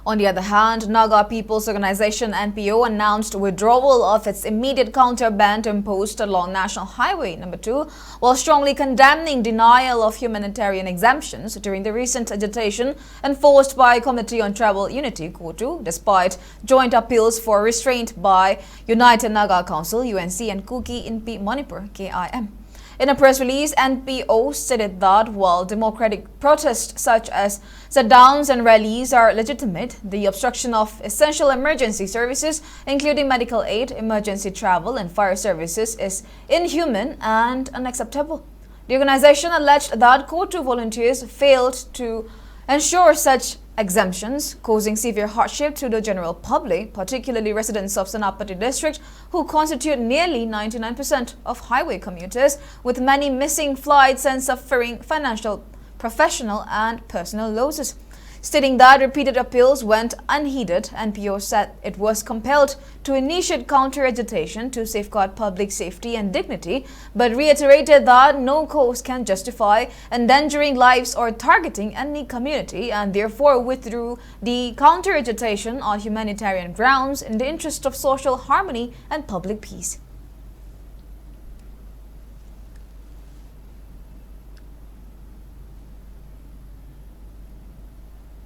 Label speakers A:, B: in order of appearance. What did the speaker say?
A: On the other hand, Naga People's Organization NPO announced withdrawal of its immediate counter-ban imposed along National Highway No. 2, while strongly condemning denial of humanitarian exemptions during the recent agitation enforced by Committee on Tribal Unity Cotu, despite joint appeals for restraint by United Naga Council UNC and Kuki Inpi Manipur KIM. In a press release, NPO stated that while democratic protests such as sit-downs and rallies are legitimate, the obstruction of essential emergency services, including medical aid, emergency travel, and fire services, is inhuman and unacceptable. The organization alleged that Cotu volunteers failed to ensure such exemptions, causing severe hardship to the general public, particularly residents of Senapati district, who constitute nearly 99% of highway commuters, with many missing flights and suffering financial, professional and personal losses. Stating that repeated appeals went unheeded, NPO said it was compelled to initiate counter-agitation to safeguard public safety and dignity, but reiterated that no cause can justify endangering lives or targeting any community, and therefore withdrew the counter-agitation on humanitarian grounds in the interest of social harmony and public peace.